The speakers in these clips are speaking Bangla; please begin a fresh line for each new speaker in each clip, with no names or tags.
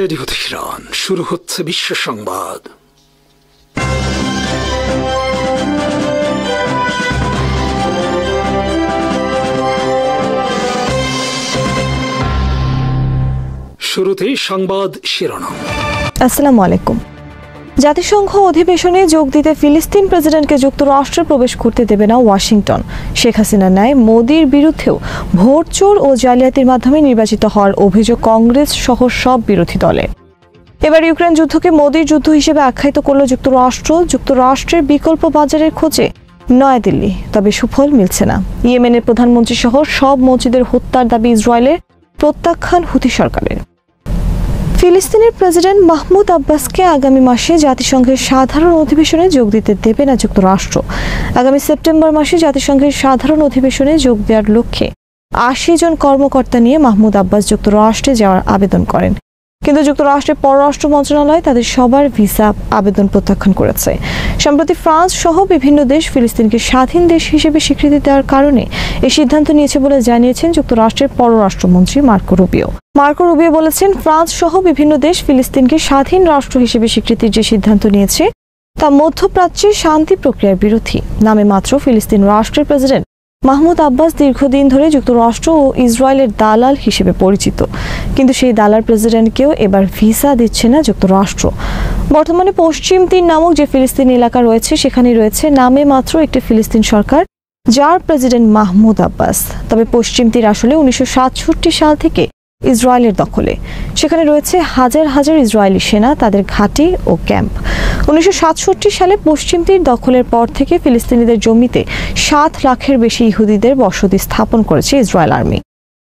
রেডিও তেহরান, শুরু হচ্ছে বিশ্ব সংবাদ। শুরুতেই সংবাদ শিরোনাম।
আসসালামু আলাইকুম। জাতিসংঘ অধিবেশনে যোগ দিতে ফিলিস্তিন প্রেসিডেন্টকে যুক্তরাষ্ট্রে প্রবেশ করতে দেবে না ওয়াশিংটন। শেখ হাসিনার ন্যায় মোদির বিরুদ্ধেও ভোট চোর ও জালিয়াতির মাধ্যমে নির্বাচিত হওয়ার অভিযোগ কংগ্রেস সহ সব বিরোধী দলের। এবার ইউক্রেন যুদ্ধকে মোদির যুদ্ধ হিসেবে আখ্যায়িত করল যুক্তরাষ্ট্র। যুক্তরাষ্ট্রের বিকল্প বাজারের খোঁজে নয়াদিল্লি, তবে সুফল মিলছে না। ইয়েমেনের প্রধানমন্ত্রী সহ সব মসজিদের হত্যার দাবি ইসরায়েলের, প্রত্যাখ্যান হুথি সরকারের। ফিলিস্তিনের প্রেসিডেন্ট মাহমুদ আব্বাসকে আগামী মাসে জাতিসংঘের সাধারণ অধিবেশনে যোগ দিতে দেবে না যুক্তরাষ্ট্র। আগামী সেপ্টেম্বর মাসে জাতিসংঘের সাধারণ অধিবেশনে যোগ দেওয়ার লক্ষ্যে ৮০ জন কর্মকর্তা নিয়ে মাহমুদ আব্বাস যুক্তরাষ্ট্রে যাওয়ার আবেদন করেন, কিন্তু যুক্তরাষ্ট্রের পররাষ্ট্র মন্ত্রণালয় তাদের সবার ভিসা আবেদন প্রত্যাখ্যান করেছে। সম্প্রতি ফ্রান্স সহ বিভিন্ন দেশ ফিলিস্তিনকে স্বাধীন দেশ হিসেবে স্বীকৃতি দেওয়ার কারণে এই সিদ্ধান্ত নিয়েছে বলে জানিয়েছেন যুক্তরাষ্ট্রের পররাষ্ট্রমন্ত্রী মার্কো রুবিও। বলেছেন, ফ্রান্স সহ বিভিন্ন দেশ ফিলিস্তিনকে স্বাধীন রাষ্ট্র হিসেবে স্বীকৃতির যে সিদ্ধান্ত নিয়েছে তা মধ্যপ্রাচ্যের শান্তি প্রক্রিয়ার বিরোধী। নামে মাত্র ফিলিস্তিন রাষ্ট্রের প্রেসিডেন্ট মাহমুদ আব্বাস দীর্ঘদিন ধরে যুক্তরাষ্ট্র ও ইসরায়েলের দালাল হিসেবে পরিচিত, কিন্তু সেই দালাল প্রেসিডেন্টকেও এবার ভিসা দিচ্ছে না যুক্তরাষ্ট্র। বর্তমানে পশ্চিম তীর নামক যে ফিলিস্তিন এলাকা রয়েছে সেখানে রয়েছে নামে মাত্র একটি ফিলিস্তিন সরকার, যার প্রেসিডেন্ট মাহমুদ আব্বাস। তবে পশ্চিম তীর আসলে 1967 সাল থেকে ইসরায়েলের দখলে। সেখানে রয়েছে হাজার হাজার ইসরায়েলি সেনা, তাদের ঘাঁটি ও ক্যাম্প। 1967 সালে পশ্চিম তীর দখলের পর থেকে ফিলিস্তিনিদের জমিতে 7 লাখের বেশি ইহুদিদের বসতি স্থাপন করেছে ইসরায়েল আর্মি।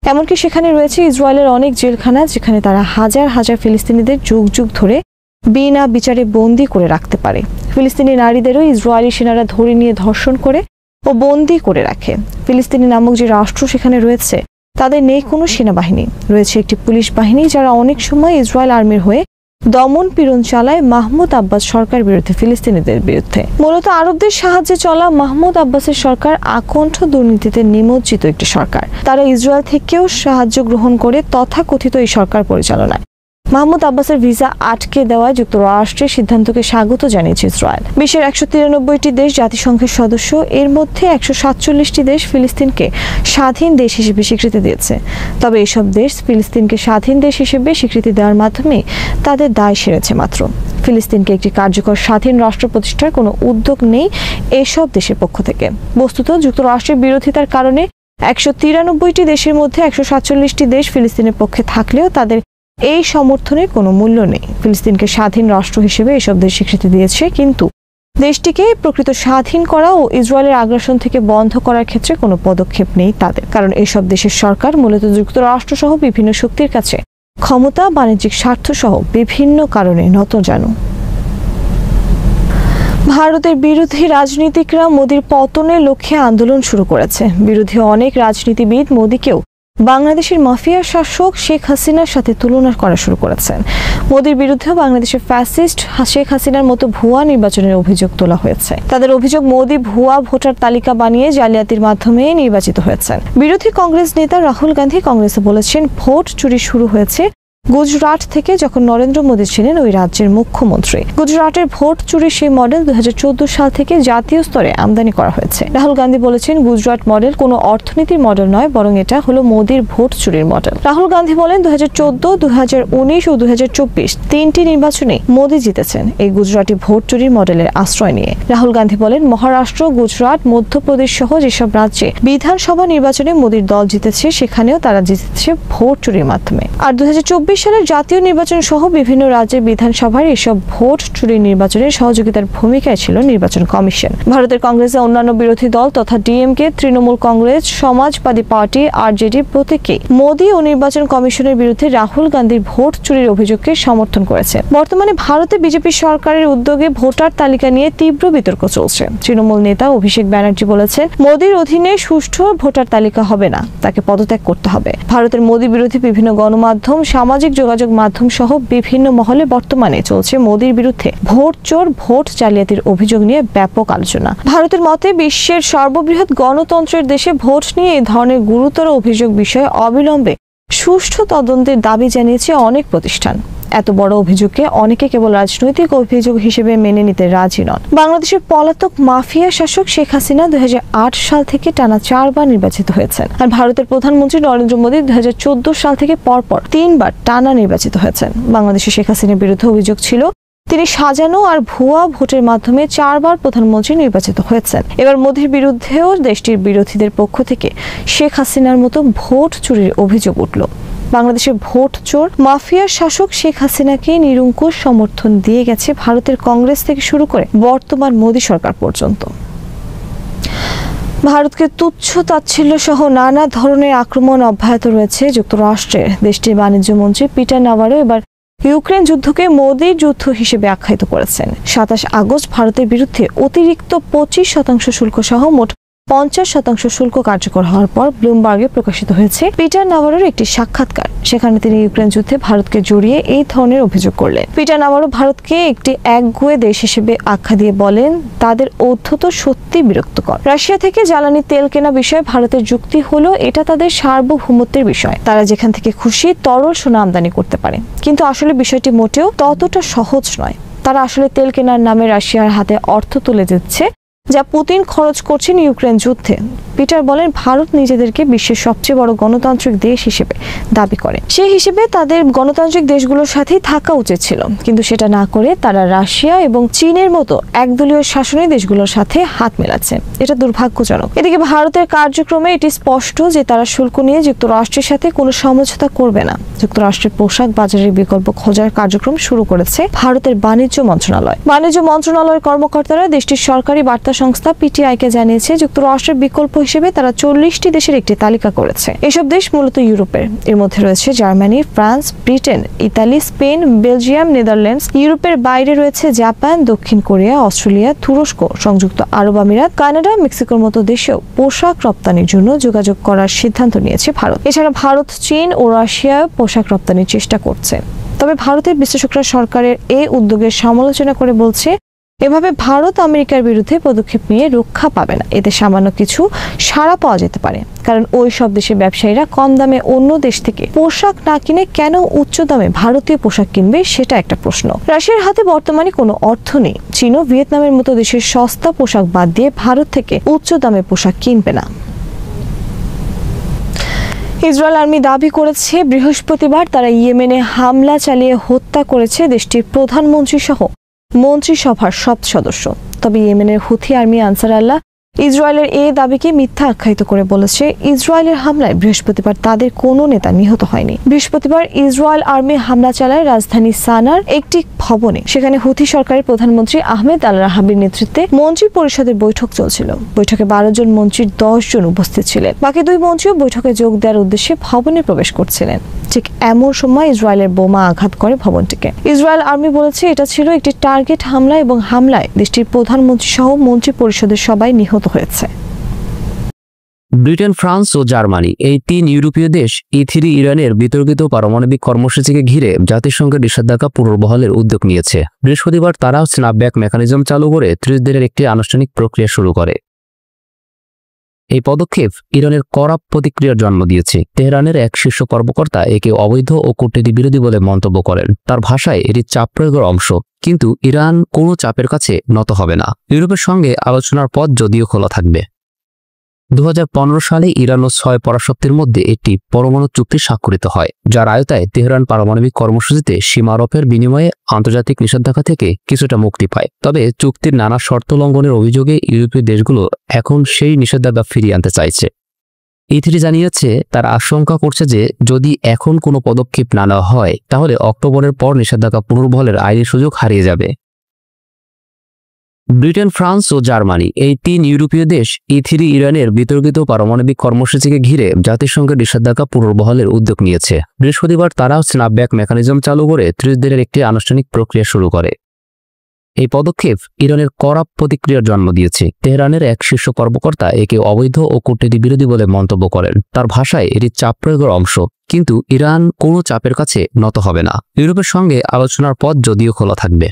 এমনকি সেখানে রয়েছে ইসরায়েলের অনেক জেলখানা, যেখানে তারা হাজার হাজার ফিলিস্তিনিদের যুগ যুগ ধরে বিনা বিচারে বন্দী করে রাখতে পারে। ফিলিস্তিনি নারীদেরও ইসরায়েলি সেনারা ধরে নিয়ে ধর্ষণ করে ও বন্দী করে রাখে। ফিলিস্তিনি নামক যে রাষ্ট্র সেখানে রয়েছে তাদের নেই কোনো সেনাবাহিনী, রয়েছে একটি পুলিশ বাহিনী যারা অনেক সময় ইসরায়েল আর্মির হয়ে দমন পীড়ন চালায় মাহমুদ আব্বাস সরকার বিরুদ্ধে ফিলিস্তিনিদের বিরুদ্ধে। মূলত আরবদের সাহায্যে চলা মাহমুদ আব্বাসের সরকার আকণ্ঠ দুর্নীতিতে নিমজ্জিত একটি সরকার। তারা ইসরায়েল থেকেও সাহায্য গ্রহণ করে তথাকথিত এই সরকার পরিচালনায়। মাহমুদ আব্বাসের ভিসা আটকে দেওয়ায় যুক্তরাষ্ট্রের সিদ্ধান্তকে স্বাগত জানিয়েছে ইসরায়েল। বিশ্বের 193টি দেশ জাতিসংঘের সদস্য, এর মধ্যে 147টি দেশ ফিলিস্তিনকে স্বাধীন দেশ হিসেবে স্বীকৃতি দিয়েছে। তবে এসব দেশ ফিলিস্তিনকে স্বাধীন দেশ হিসেবে স্বীকৃতি দেওয়ার মাধ্যমে তাদের দায় সেরেছে মাত্র। ফিলিস্তিনকে একটি কার্যকর স্বাধীন রাষ্ট্র প্রতিষ্ঠার কোনো উদ্যোগ নেই এসব দেশের পক্ষ থেকে। বস্তুত যুক্তরাষ্ট্রের বিরোধিতার কারণে 193টি দেশের মধ্যে 147টি দেশ ফিলিস্তিনের পক্ষে থাকলেও তাদের এই সমর্থনের কোনো মূল্য নেই। ফিলিস্তিনকে স্বাধীন রাষ্ট্র হিসেবে এসব দেশ স্বীকৃতি দিয়েছে, কিন্তু দেশটিকে প্রকৃত স্বাধীন করা ও ইসরায়েলের আগ্রাসন থেকে বন্ধ করার ক্ষেত্রে কোনো পদক্ষেপ নেই তাদের। কারণ এসব দেশের সরকার মূলত যুক্তরাষ্ট্র সহ বিভিন্ন শক্তির কাছে ক্ষমতা, বাণিজ্যিক স্বার্থ সহ বিভিন্ন কারণে নতজানু। ভারতের বিরোধী রাজনীতিকরা মোদির পতনের লক্ষ্যে আন্দোলন শুরু করেছে। বিরোধী অনেক রাজনীতিবিদ মোদিকেও বাংলাদেশের মাফিয়া শাসক শেখ হাসিনার সাথে তুলনা করা শুরু করেছেন। মোদির বিরুদ্ধে বাংলাদেশের ফ্যাসিস্ট শেখ হাসিনার মতো ভুয়া নির্বাচনের অভিযোগ তোলা হয়েছে। তাদের অভিযোগ, মোদি ভুয়া ভোটার তালিকা বানিয়ে জালিয়াতির মাধ্যমে নির্বাচিত হয়েছেন। বিরোধী কংগ্রেস নেতা রাহুল গান্ধী কংগ্রেসে বলেছেন, ভোট চুরি শুরু হয়েছে গুজরাট থেকে, যখন নরেন্দ্র মোদী ছিলেন ওই রাজ্যের মুখ্যমন্ত্রী। গুজরাটের ভোট চুরির সেই মডেল 2014 সাল থেকে জাতীয় স্তরে আমদানি করা হয়েছে। রাহুল গান্ধী বলেছেন, গুজরাট মডেল কোনো অর্থনীতির মডেল নয়, বরং এটা হলো মোদির ভোট চুরির মডেল। রাহুল গান্ধী বলেন, 2014, 2019 ও 2024 তিনটি নির্বাচনে মোদি জিতেছেন এই গুজরাটি ভোট চুরির মডেলের আশ্রয় নিয়ে। রাহুল গান্ধী বলেন, মহারাষ্ট্র, গুজরাট, মধ্যপ্রদেশ সহ যেসব রাজ্যে বিধানসভা নির্বাচনে মোদির দল জিতেছে সেখানেও তারা জিতেছে ভোট চুরির মাধ্যমে। আর 2024 সালের জাতীয় নির্বাচন সহ বিভিন্ন রাজ্যের বিধানসভার এসব ভোট চুরি নির্বাচনের সহযোগিতার ভূমিকায় ছিল নির্বাচন কমিশন। ভারতের কংগ্রেসের অন্যান্য বিরোধী দল তথা ডিএমকে, তৃণমূল কংগ্রেস, সমাজবাদী পার্টি, আরজেডি প্রত্যেকেই মোদি ও নির্বাচন কমিশনের বিরুদ্ধে রাহুল গান্ধীর ভোট চুরির অভিযোগকে সমর্থন করেছে। বর্তমানে ভারতে বিজেপি সরকারের উদ্যোগে ভোটার তালিকা নিয়ে তীব্র বিতর্ক চলছে। তৃণমূল নেতা অভিষেক ব্যানার্জি বলেছেন, মোদির অধীনে সুষ্ঠু ভোটার তালিকা হবে না, তাকে পদত্যাগ করতে হবে। ভারতের মোদি বিরোধী বিভিন্ন গণমাধ্যম, সামাজিক যোগাযোগ মাধ্যম সহ বিভিন্ন মহলে বর্তমানে চলছে মোদির বিরুদ্ধে ভোট চোর, ভোট জালিয়াতির অভিযোগ নিয়ে ব্যাপক আলোচনা। ভারতের মতে বিশ্বের সর্ববৃহৎ গণতন্ত্রের দেশে ভোট নিয়ে এই ধরনের গুরুতর অভিযোগ বিষয়ে অবিলম্বে সুষ্ঠু তদন্তের দাবি জানিয়েছে অনেক প্রতিষ্ঠান। এত বড় অভিযোগকে অনেকে কেবল রাজনৈতিক অভিযোগ হিসেবে মেনে নিতে রাজি নন। বাংলাদেশের পলাতক মাফিয়া শাসক শেখ হাসিনা 2008 সাল থেকে টানা 4 বার নির্বাচিত হয়েছেন, আর ভারতের প্রধানমন্ত্রী নরেন্দ্র মোদী 2014 সাল থেকে পরপর 3 বার টানা নির্বাচিত হয়েছেন। বাংলাদেশে শেখ হাসিনার বিরুদ্ধে অভিযোগ ছিল তিনি সাজানো আর ভুয়া ভোটের মাধ্যমে 4 বার প্রধানমন্ত্রী নির্বাচিত হয়েছেন। এবার মোদীর বিরুদ্ধেও দেশটির বিরোধীদের পক্ষ থেকে শেখ হাসিনার মতো ভোট চুরির অভিযোগ উঠল। বাংলাদেশের ভোট চোর মাফিয়ার শাসক শেখ হাসিনাকে নিরঙ্কুশ সমর্থন দিয়ে গেছে ভারতের কংগ্রেস থেকে শুরু করে বর্তমান মোদী সরকার পর্যন্ত। ভারতকে তুচ্ছ তাচ্ছিল্য সহ নানা ধরনের আক্রমণ অব্যাহত রয়েছে যুক্তরাষ্ট্রের। দেশটির বাণিজ্য মন্ত্রী পিটার নাভারো এবার ইউক্রেন যুদ্ধকে মোদির যুদ্ধ হিসেবে আখ্যায়িত করেছেন। 27 আগস্ট ভারতের বিরুদ্ধে অতিরিক্ত 25% শুল্ক সহ মোট 50% শুল্ক কার্যকর হওয়ার পর ব্লুমবার্গে প্রকাশিত হয়েছে পিটার নাভারোর একটি সাক্ষাৎকার। সেখানে তিনি ইউক্রেন যুদ্ধে ভারতকে জড়িয়ে এই ধরনের অভিযোগ করলেন। পিটার নাভারো ভারতকে একটি একগুঁয়ে দেশ হিসেবে আখ্যা দিয়ে বলেন, তাদের অধ্যত সত্যি বিরক্তকর। রাশিয়া থেকে জ্বালানি তেল কেনা বিষয়ে ভারতের যুক্তি হলো এটা তাদের সার্বভৌমত্বের বিষয়, তারা যেখান থেকে খুশি তরল সোনা আমদানি করতে পারে। কিন্তু আসলে বিষয়টি মোটেও ততটা সহজ নয়। তারা আসলে তেল কেনার নামে রাশিয়ার হাতে অর্থ তুলে দিচ্ছে, যা পুতিন খরচ করছেন ইউক্রেন যুদ্ধে। পিটার বলেন, ভারত নিজেদেরকে বিশ্বের সবচেয়ে বড় গণতান্ত্রিক দেশ হিসেবে দাবি করে। সেই হিসেবে তাদের গণতান্ত্রিক দেশগুলোর সাথেই থাকা উচিত ছিল, কিন্তু সেটা না করে তারা রাশিয়া এবং চীনের মতো একদলীয় শাসনী দেশগুলোর সাথে হাত মেলাচ্ছে। এটা দুর্ভাগ্যজনক। এদিকে ভারতের কার্যক্রমে এটি স্পষ্ট যে তারা শুল্ক নিয়ে যুক্তরাষ্ট্রের সাথে কোনো সমঝোতা করবে না। যুক্তরাষ্ট্রের পোশাক বাজারের বিকল্প খোঁজার কার্যক্রম শুরু করেছে ভারতের বাণিজ্য মন্ত্রণালয়। বাণিজ্য মন্ত্রণালয়ের কর্মকর্তারা দেশটির সরকারি বার্তা সংস্থা পিটিআইকে জানিয়েছে, যুক্তরাষ্ট্রের বিকল্প হিসেবে তারা 40টি দেশের একটি তালিকা করেছে। এসব দেশ মূলত ইউরোপের। এর মধ্যে রয়েছে Germany, France, Britain, Italy, Spain, Belgium, Netherlands. ইউরোপের বাইরে রয়েছে জাপান, দক্ষিণ কোরিয়া, অস্ট্রেলিয়া, তুরস্ক, সংযুক্ত আরব আমিরাত, কানাডা, মেক্সিকোর মতো দেশেও পোশাক রপ্তানির জন্য যোগাযোগ করার সিদ্ধান্ত নিয়েছে ভারত। এছাড়া ভারত, চীন ও রাশিয়া পোশাক রপ্তানির চেষ্টা করছে। তবে ভারতের বিশ্লেষকরা সরকারের এই উদ্যোগের সমালোচনা করে বলছে, এভাবে ভারত আমেরিকার বিরুদ্ধে পদক্ষেপ নিয়ে রক্ষা পাবে না। এতে সামান্য কিছু সাড়া পাওয়া যেতে পারে, কারণ ওই সব দেশের ব্যবসায়ীরা কম দামে অন্য দেশ থেকে পোশাক না কিনে কেন উচ্চ দামে ভারতীয় পোশাক কিনবে, সেটা একটা প্রশ্ন। রাশিয়ার হাতে বর্তমানে কোনো অর্থ নেই। চীন ও ভিয়েতনামের মতো দেশের সস্তা পোশাক বাদ দিয়ে ভারত থেকে উচ্চ দামে পোশাক কিনবে না। ইসরায়েল আর্মি দাবি করেছে, বৃহস্পতিবার তারা ইয়েমেনে হামলা চালিয়ে হত্যা করেছে দেশটির প্রধানমন্ত্রী সহ মন্ত্রিসভার সব সদস্য। তবে ইয়েমেনের হুথি আর্মি আনসার আল্লাহ ইসরায়েলের এই দাবিকে মিথ্যা আখ্যায়িত করে বলেছে, ইসরায়েলের হামলায় বৃহস্পতিবার তাদের কোনো নেতা নিহত হয়নি। বৃহস্পতিবার ইসরায়েল আর্মি হামলা চালায় রাজধানী সানার একটি ভবনে। সেখানে হুথি সরকারের প্রধানমন্ত্রী আহমেদ আল রাহাবির নেতৃত্বে মন্ত্রী পরিষদের বৈঠক চলছিল। বৈঠকে 12 জন মন্ত্রীর 10 জন উপস্থিত ছিলেন। বাকি 2 মন্ত্রীও বৈঠকে যোগ দেওয়ার উদ্দেশ্যে ভবনে প্রবেশ করছিলেন। ঠিক এমন সময় ইসরায়েলের বোমা আঘাত করে ভবনটিকে। ইসরায়েল আর্মি বলেছে এটা ছিল একটি টার্গেট হামলা এবং হামলায় দেশটির প্রধানমন্ত্রী সহ মন্ত্রী পরিষদের সবাই নিহত হয়েছে।
ব্রিটেন, ফ্রান্স ও জার্মানি এই 3 ইউরোপীয় দেশ E3 ইরানের বিতর্কিত পারমাণবিক কর্মসূচিকে ঘিরে জাতিসংঘের নিষেধাজ্ঞা পুনর্বহালের উদ্যোগ নিয়েছে। বৃহস্পতিবার তারা স্ন্যাপব্যাক মেকানিজম চালু করে 30 দিনের একটি আনুষ্ঠানিক প্রক্রিয়া শুরু করে। এই পদক্ষেপ ইরানের কড়া প্রতিক্রিয়ার জন্ম দিয়েছে। তেহরানের এক শীর্ষ কর্মকর্তা একে অবৈধ ও কূটনীতি বিরোধী বলে মন্তব্য করেন। তার ভাষায় এটি চাপ প্রয়োগের অংশ, কিন্তু ইরান কোনো চাপের কাছে নত হবে না। ইউরোপের সঙ্গে আলোচনার পথ যদিও খোলা থাকবে। 2015 সালে ইরান ও 6 পরাশক্তির মধ্যে একটি পরমাণু চুক্তি স্বাক্ষরিত হয়, যার আয়তায় তেহরান পারমাণবিক কর্মসূচিতে সীমারোপের বিনিময়ে আন্তর্জাতিক নিষেধাজ্ঞা থেকে কিছুটা মুক্তি পায়। তবে চুক্তির নানা শর্ত লঙ্ঘনের অভিযোগে ইউরোপীয় দেশগুলো এখন সেই নিষেধাজ্ঞা ফিরিয়ে আনতে চাইছে। E3 জানিয়েছে, তার আশঙ্কা করছে যে যদি এখন কোনো পদক্ষেপ না নেওয়া হয়, তাহলে অক্টোবরের পর নিষেধাজ্ঞা পুনর্বহালের আইনি সুযোগ হারিয়ে যাবে। ব্রিটেন, ফ্রান্স ও জার্মানি এই 3 ইউরোপীয় দেশ E3 ইরানের বিতর্কিত পারমাণবিক কর্মসূচিকে ঘিরে জাতিসংঘের নিষেধাজ্ঞা পুনর্বহালের উদ্যোগ নিয়েছে। বৃহস্পতিবার তারা স্ন্যাপব্যাক মেকানিজম চালু করে 30 দিনের একটি আনুষ্ঠানিক প্রক্রিয়া শুরু করে। এই পদক্ষেপ ইরানের কড়া প্রতিক্রিয়ার জন্ম দিয়েছে। তেহরানের এক শীর্ষ কর্মকর্তা একে অবৈধ ও কূটনীতি বিরোধী বলে মন্তব্য করেন। তার ভাষায় এটি চাপ প্রয়োগের অংশ, কিন্তু ইরান কোনো চাপের কাছে নত হবে না। ইউরোপের সঙ্গে আলোচনার পথ যদিও খোলা থাকবে।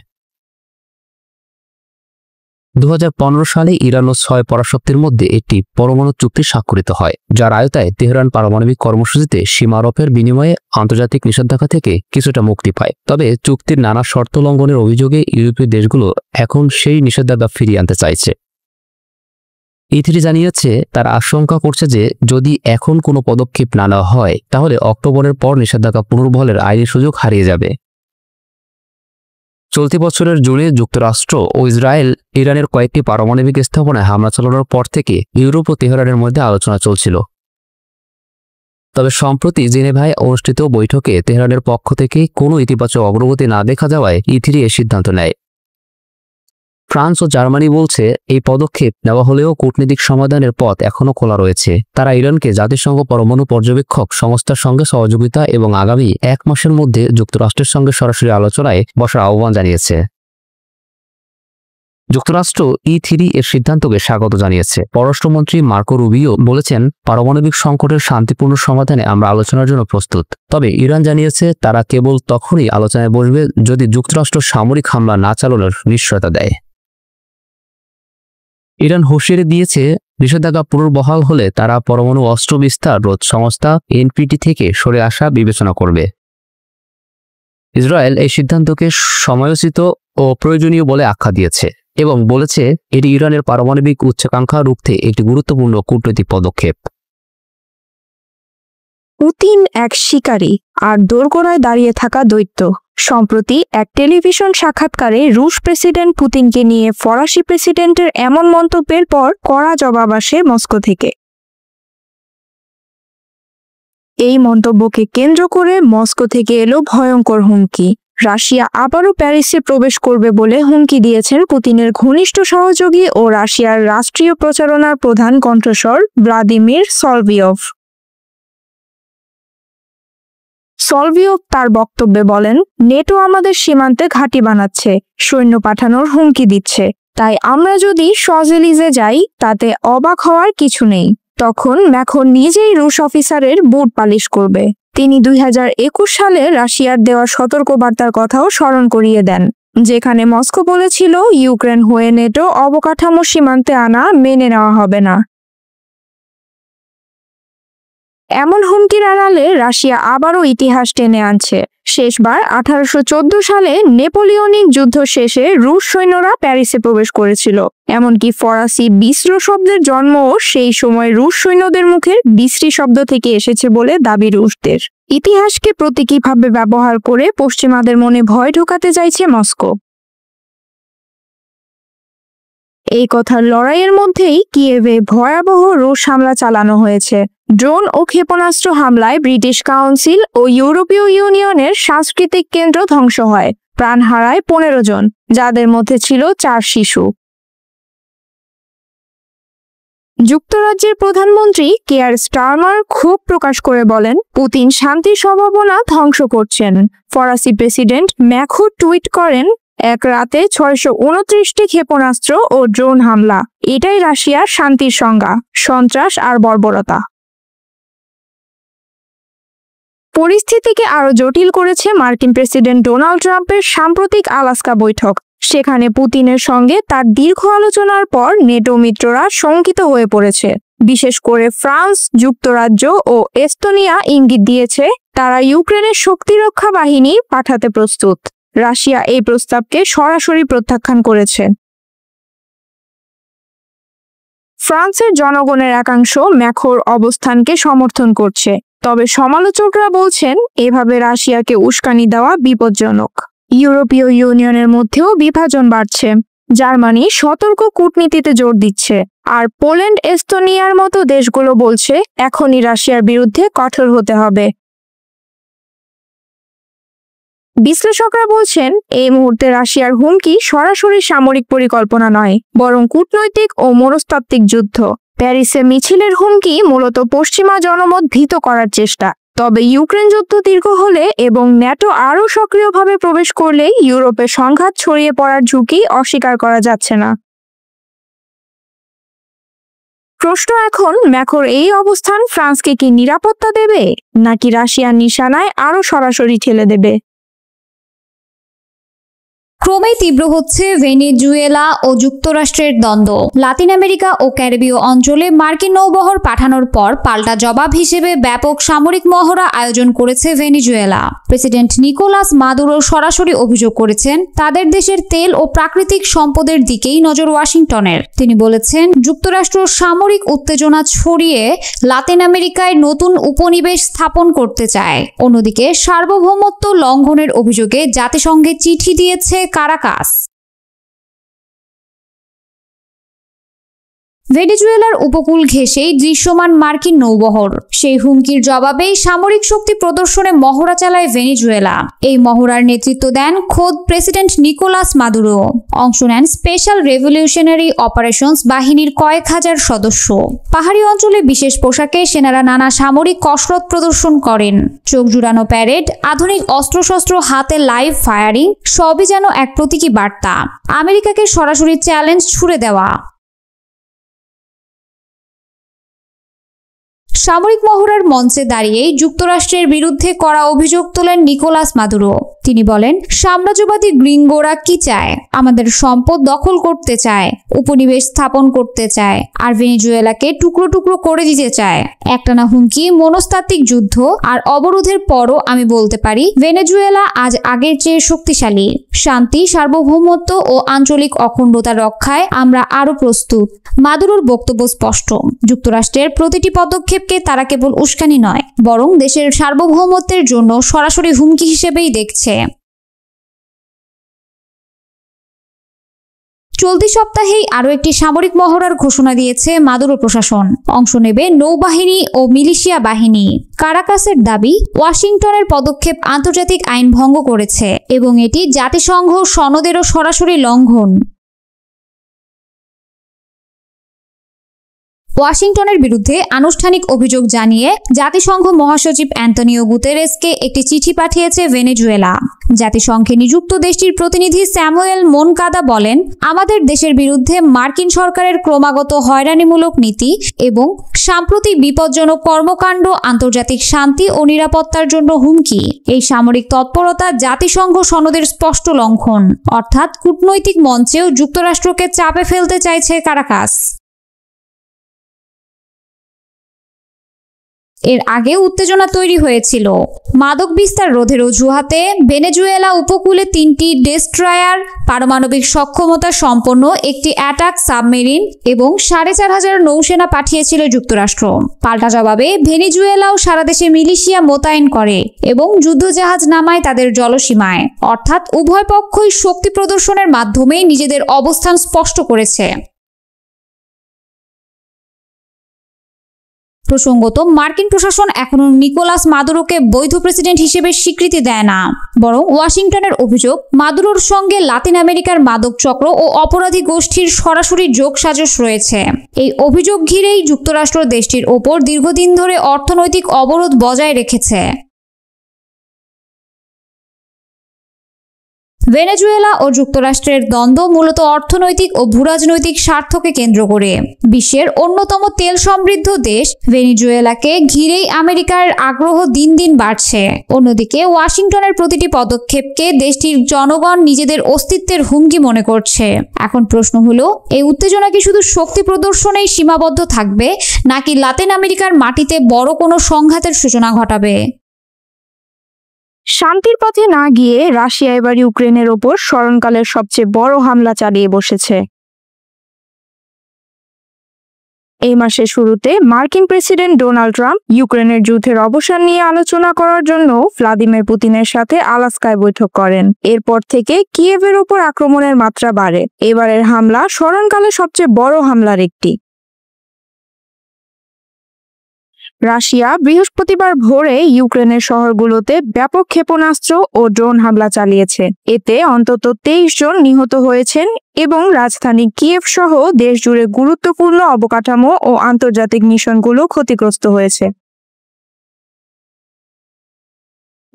2015 সালে ইরান ও 6 পরাশক্তির মধ্যে একটি পরমাণু চুক্তি স্বাক্ষরিত হয়, যার আওতায় তেহরান পারমাণবিক কর্মসূচিতে সীমারোপের বিনিময়ে আন্তর্জাতিক নিষেধাজ্ঞা থেকে কিছুটা মুক্তি পায়। তবে চুক্তির নানা শর্ত লঙ্ঘনের অভিযোগে ইউরোপীয় দেশগুলো এখন সেই নিষেধাজ্ঞা ফিরিয়ে আনতে চাইছে। E3 জানিয়েছে তারা আশঙ্কা করছে যে যদি এখন কোনো পদক্ষেপ না নেওয়া হয় তাহলে অক্টোবরের পর নিষেধাজ্ঞা পুনর্বহালের আইনি সুযোগ হারিয়ে যাবে। চলতি বছরের জুনে যুক্তরাষ্ট্র ও ইসরায়েল ইরানের কয়েকটি পারমাণবিক স্থাপনায় হামলা চালানোর পর থেকে ইউরোপ ও তেহরানের মধ্যে আলোচনা চলছিল। তবে সম্প্রতি জেনেভায় অনুষ্ঠিত বৈঠকে তেহরানের পক্ষ থেকে কোনো ইতিবাচক অগ্রগতি না দেখা যাওয়ায় E3 এ সিদ্ধান্ত নেয়। ফ্রান্স ও জার্মানি বলছে এই পদক্ষেপ নেওয়া হলেও কূটনৈতিক সমাধানের পথ এখনও খোলা রয়েছে। তারা ইরানকে জাতিসংঘ পরমাণু পর্যবেক্ষক সংস্থার সঙ্গে সহযোগিতা এবং আগামী 1 মাসের মধ্যে যুক্তরাষ্ট্রের সঙ্গে সরাসরি আলোচনায় বসার আহ্বান জানিয়েছে। যুক্তরাষ্ট্র E3 এর সিদ্ধান্তকে স্বাগত জানিয়েছে। পররাষ্ট্রমন্ত্রী মার্কো রুবিও বলেছেন, পারমাণবিক সংকটের শান্তিপূর্ণ সমাধানে আমরা আলোচনার জন্য প্রস্তুত। তবে ইরান জানিয়েছে তারা কেবল তখনই আলোচনায় বসবে যদি যুক্তরাষ্ট্র সামরিক হামলা না চালানোর নিশ্চয়তা দেয়। ইরান হুঁশিয়ারি দিয়েছে নিষেধাজ্ঞা পুনর্বহাল হলে তারা পরমাণু অস্ত্র বিস্তার রোধ সংস্থা NPT থেকে সরে আসা বিবেচনা করবে। ইসরায়েল এই সিদ্ধান্তকে সময়োচিত ও প্রয়োজনীয় বলে আখ্যা দিয়েছে এবং বলেছে এটি ইরানের পারমাণবিক উচ্চাকাঙ্ক্ষা রুখতে একটি গুরুত্বপূর্ণ কূটনৈতিক পদক্ষেপ।
পুতিন এক শিকারী আর দোরগোড়ায় দাঁড়িয়ে থাকা দৈত্য। সম্প্রতি এক টেলিভিশন সাক্ষাৎকারে রুশ প্রেসিডেন্ট পুতিনকে নিয়ে ফরাসি প্রেসিডেন্টের এমন মন্তব্যের পর কড়া জবাব আসে মস্কো থেকে। এই মন্তব্যকে কেন্দ্র করে মস্কো থেকে এলো ভয়ঙ্কর হুমকি। রাশিয়া আবারও প্যারিসে প্রবেশ করবে বলে হুমকি দিয়েছেন পুতিনের ঘনিষ্ঠ সহযোগী ও রাশিয়ার রাষ্ট্রীয় প্রচারণার প্রধান কণ্ঠস্বর ভ্লাদিমির সলভিয়ভ। সলভিয়ভ তার বক্তব্যে বলেন, নেটো আমাদের সীমান্তে ঘাঁটি বানাচ্ছে, সৈন্য পাঠানোর হুমকি দিচ্ছে। তাই আমরা যদি শজেলিজে যাই তাতে অবাক হওয়ার কিছু নেই। তখন ম্যাখর নিজেই রুশ অফিসারের বুট পালিশ করবে। তিনি 2021 সালে রাশিয়ার দেওয়া সতর্কবার্তার কথাও স্মরণ করিয়ে দেন, যেখানে মস্কো বলেছিল ইউক্রেন হয়ে নেটো অবকাঠামো সীমান্তে আনা মেনে নেওয়া হবে না। এমন হুমকির আড়ালে রাশিয়া আবারও ইতিহাস টেনে আনছে। শেষবার 1814 সালে নেপোলিয়নিক যুদ্ধ শেষে রুশ সৈন্যরা প্যারিসে প্রবেশ করেছিল। এমনকি ফরাসি বিস্র শব্দের জন্মও সেই সময় রুশ সৈন্যদের মুখের বিশ্রী শব্দ থেকে এসেছে বলে দাবি রুশদের। ইতিহাসকে প্রতীকীভাবে ব্যবহার করে পশ্চিমাদের মনে ভয় ঢোকাতে চাইছে মস্কো। এই কথার লড়াইয়ের মধ্যেই কিয়েভে ভয়াবহ রুশ হামলা চালানো হয়েছে। ড্রোন ও ক্ষেপণাস্ত্র হামলায় ব্রিটিশ কাউন্সিল ও ইউরোপীয় ইউনিয়নের সাংস্কৃতিক কেন্দ্র ধ্বংস হয়। প্রাণ হারায় 15 জন, যাদের মধ্যে ছিল 4 শিশু। যুক্তরাজ্যের প্রধানমন্ত্রী কেয়ার স্টারমার ক্ষোভ প্রকাশ করে বলেন, পুতিন শান্তির সম্ভাবনা ধ্বংস করছেন। ফরাসি প্রেসিডেন্ট ম্যাখর টুইট করেন, এক রাতে 629টি ক্ষেপণাস্ত্র ও ড্রোন হামলা, এটাই রাশিয়ার শান্তির সংজ্ঞা, সন্ত্রাস আর বর্বরতা। পরিস্থিতিকে আরো জটিল করেছে মার্কিন প্রেসিডেন্ট ডোনাল্ড ট্রাম্পের সাম্প্রতিক আলাস্কা বৈঠক। সেখানে পুতিনের সঙ্গে তার দীর্ঘ আলোচনার পর নেটো মিত্ররা শঙ্কিত হয়ে পড়েছে। বিশেষ করে ফ্রান্স, যুক্তরাজ্য ও এস্তোনিয়া ইঙ্গিত দিয়েছে তারা ইউক্রেনের শক্তিরক্ষা বাহিনী পাঠাতে প্রস্তুত। রাশিয়া এই প্রস্তাবকে সরাসরি প্রত্যাখ্যান করেছে। ফ্রান্সের জনগণের একাংশ ম্যাখর অবস্থানকে সমর্থন করছে, তবে সমালোচকরা বলছেন এভাবে রাশিয়াকে উস্কানি দেওয়া বিপজ্জনক। ইউরোপীয় ইউনিয়নের মধ্যেও বিভাজন বাড়ছে। জার্মানি সতর্ক কূটনীতিতে জোর দিচ্ছে, আর পোল্যান্ড, এস্তোনিয়ার মতো দেশগুলো বলছে এখনই রাশিয়ার বিরুদ্ধে কঠোর হতে হবে। বিশ্লেষকরা বলছেন এই মুহূর্তে রাশিয়ার হুমকি সরাসরি সামরিক পরিকল্পনা নয়, বরং কূটনৈতিক ও মনস্তাত্ত্বিক যুদ্ধ। প্যারিসে মিছিলের হুমকি মূলত পশ্চিমা জনমত ভীত করার চেষ্টা। তবে ইউক্রেন যুদ্ধ দীর্ঘ হলে এবং ন্যাটো আরও সক্রিয়ভাবে প্রবেশ করলে ইউরোপে সংঘাত ছড়িয়ে পড়ার ঝুঁকি অস্বীকার করা যাচ্ছে না। প্রশ্ন এখন, ম্যাখর এই অবস্থান ফ্রান্সকে কি নিরাপত্তা দেবে, নাকি রাশিয়ার নিশানায় আরও সরাসরি ঠেলে দেবে?
ক্রমেই তীব্র হচ্ছে ভেনেজুয়েলা ও যুক্তরাষ্ট্রের দ্বন্দ্ব। লাতিন আমেরিকা ও ক্যারিবীয় অঞ্চলে মার্কিন নৌবহর পাঠানোর পর পাল্টা জবাব হিসেবে ব্যাপক সামরিক মহড়া আয়োজন করেছে ভেনেজুয়েলা। প্রেসিডেন্ট নিকোলাস মাদুরো সরাসরি অভিযোগ করেছেন তাদের দেশের তেল ও প্রাকৃতিক সম্পদের দিকেই নজর ওয়াশিংটনের। তিনি বলেছেন, যুক্তরাষ্ট্র সামরিক উত্তেজনা ছড়িয়ে লাতিন আমেরিকায় নতুন উপনিবেশ স্থাপন করতে চায়। অন্যদিকে সার্বভৌমত্ব লঙ্ঘনের অভিযোগে জাতিসংঘে চিঠি দিয়েছে কারাকাস। ভেনেজুয়েলার উপকূল ঘেঁষেই দৃশ্যমান মার্কিন নৌবহর। সেই হুমকির জবাবেই সামরিক শক্তি প্রদর্শনে মহড়া চালায় ভেনেজুয়েলা। এই মহড়ার নেতৃত্ব দেন খোদ প্রেসিডেন্ট নিকোলাস মাদুরো। অংশ নেন স্পেশাল রেভলিউশনারি অপারেশনস বাহিনীর কয়েক হাজার সদস্য। পাহাড়ি অঞ্চলে বিশেষ পোশাকে সেনারা নানা সামরিক কসরত প্রদর্শন করেন। চোখ জুড়ানো প্যারেড, আধুনিক অস্ত্রশস্ত্র হাতে লাইভ ফায়ারিং, সবই যেন এক প্রতীকী বার্তা, আমেরিকাকে সরাসরি চ্যালেঞ্জ ছুড়ে দেওয়া। সামরিক মহড়ার মঞ্চে দাঁড়িয়েই যুক্তরাষ্ট্রের বিরুদ্ধে কড়া অভিযোগ তোলেন নিকোলাস মাদুরো। তিনি বলেন, সাম্রাজ্যবাদী গ্রিঙ্গোরা কি চায়? আমাদের সম্পদ দখল করতে চায়, উপনিবেশ স্থাপন করতে চায়, আর ভেনেজুয়েলাকে টুকরো টুকরো করে দিতে চায়। একটানা হুমকি, মনস্তাত্ত্বিক যুদ্ধ আর অবরোধের পরও আমি বলতে পারি, ভেনেজুয়েলা আজ আগের চেয়ে শক্তিশালী। শান্তি, সার্বভৌমত্ব ও আঞ্চলিক অখণ্ডতা রক্ষায় আমরা আরও প্রস্তুত। মাদুরোর বক্তব্য স্পষ্ট, যুক্তরাষ্ট্রের প্রতিটি পদক্ষেপকে তারা কেবল উস্কানি নয়, বরং দেশের সার্বভৌমত্বের জন্য সরাসরি হুমকি হিসেবেই দেখছে। চলতি সপ্তাহেই আরও একটি সামরিক মহড়ার ঘোষণা দিয়েছে মাদুরো প্রশাসন। অংশ নেবে নৌবাহিনী ও মিলিশিয়া বাহিনী। কারাকাসের দাবি, ওয়াশিংটনের পদক্ষেপ আন্তর্জাতিক আইন ভঙ্গ করেছে এবং এটি জাতিসংঘ সনদেরও সরাসরি লঙ্ঘন। ওয়াশিংটনের বিরুদ্ধে আনুষ্ঠানিক অভিযোগ জানিয়ে জাতিসংঘ মহাসচিব অ্যান্তনিও গুতেরেসকে একটি চিঠি পাঠিয়েছে ভেনেজুয়েলা। জাতিসংঘে নিযুক্ত দেশটির প্রতিনিধি স্যামুয়েল মোনকাদা বলেন, আমাদের দেশের বিরুদ্ধে মার্কিন সরকারের ক্রমাগত হয়রানিমূলক নীতি এবং সাম্প্রতিক বিপজ্জনক কর্মকাণ্ড আন্তর্জাতিক শান্তি ও নিরাপত্তার জন্য হুমকি। এই সামরিক তৎপরতা জাতিসংঘ সনদের স্পষ্ট লঙ্ঘন, অর্থাৎ কূটনৈতিক মঞ্চেও যুক্তরাষ্ট্রকে চাপে ফেলতে চাইছে কারাকাস। এর আগে উত্তেজনা তৈরি হয়েছিল। মাদক বিস্তার রোধের অজুহাতে ভেনেজুয়েলা উপকূলে 3টি ডেস্ট্রয়ার, পারমাণবিক সক্ষমতা সম্পন্ন একটি অ্যাটাক সাবমেরিন এবং 4500 নৌসেনা পাঠিয়েছিল যুক্তরাষ্ট্র। পাল্টা জবাবে ভেনেজুয়েলাও সারা দেশে মিলিশিয়া মোতায়েন করে এবং যুদ্ধজাহাজ নামায় তাদের জলসীমায়। অর্থাৎ উভয় পক্ষই শক্তি প্রদর্শনের মাধ্যমে নিজেদের অবস্থান স্পষ্ট করেছে। প্রসঙ্গত, মার্কিন প্রশাসন এখনো নিকোলাস মাদুরোকে বৈধ প্রেসিডেন্ট হিসেবে স্বীকৃতি দেয় না, বরং ওয়াশিংটনের অভিযোগ মাদুরোর সঙ্গে লাতিন আমেরিকার মাদক চক্র ও অপরাধী গোষ্ঠীর সরাসরি যোগসাজশ রয়েছে। এই অভিযোগ ঘিরেই যুক্তরাষ্ট্র দেশটির ওপর দীর্ঘদিন ধরে অর্থনৈতিক অবরোধ বজায় রেখেছে। ভেনেজুয়েলা ও যুক্তরাষ্ট্রের দ্বন্দ্ব মূলত অর্থনৈতিক ও ভূরাজনৈতিক স্বার্থকে কেন্দ্র করে। বিশ্বের অন্যতম তেল সমৃদ্ধ দেশ ভেনেজুয়েলাকে ঘিরেই আমেরিকার আগ্রহ দিন দিন বাড়ছে। অন্যদিকে ওয়াশিংটনের প্রতিটি পদক্ষেপকে দেশটির জনগণ নিজেদের অস্তিত্বের হুমকি মনে করছে। এখন প্রশ্ন হলো, এই উত্তেজনা কি শুধু শক্তি প্রদর্শনেই সীমাবদ্ধ থাকবে, নাকি লাতিন আমেরিকার মাটিতে বড় কোনো সংঘাতের সূচনা ঘটাবে?
শান্তির পথে না গিয়ে রাশিয়া এবার ইউক্রেনের ওপর স্মরণকালের সবচেয়ে বড় হামলা চালিয়ে বসেছে। এই মাসের শুরুতে মার্কিন প্রেসিডেন্ট ডোনাল্ড ট্রাম্প ইউক্রেনের যুদ্ধের অবসান নিয়ে আলোচনা করার জন্য ভ্লাদিমির পুতিনের সাথে আলাস্কায় বৈঠক করেন। এরপর থেকে কিয়েভের ওপর আক্রমণের মাত্রা বাড়ে। এবারের হামলা স্মরণকালে সবচেয়ে বড় হামলার একটি। রাশিয়া বৃহস্পতিবার ভোরে ইউক্রেনের শহরগুলোতে ব্যাপক ক্ষেপণাস্ত্র ও ড্রোন হামলা চালিয়েছে। এতে অন্তত 23 জন নিহত হয়েছেন এবং রাজধানী কিয়েভ সহ দেশ জুড়ে গুরুত্বপূর্ণ অবকাঠামো ও আন্তর্জাতিক মিশনগুলো ক্ষতিগ্রস্ত হয়েছে।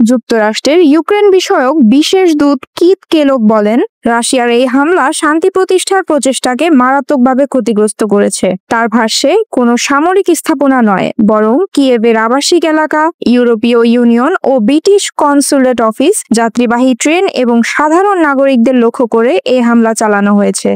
যুক্তরাষ্ট্রের ইউক্রেন বিষয়ক বিশেষ দূত কিথ কেলগ বলেন, রাশিয়ার এই হামলা শান্তি প্রতিষ্ঠার প্রচেষ্টাকে মারাত্মকভাবে ক্ষতিগ্রস্ত করেছে। তার ভাষ্যে কোনো সামরিক স্থাপনা নয়, বরং কিয়েভের আবাসিক এলাকা, ইউরোপীয় ইউনিয়ন ও ব্রিটিশ কনসুলেট অফিস, যাত্রীবাহী ট্রেন এবং সাধারণ নাগরিকদের লক্ষ্য করে এই হামলা চালানো হয়েছে।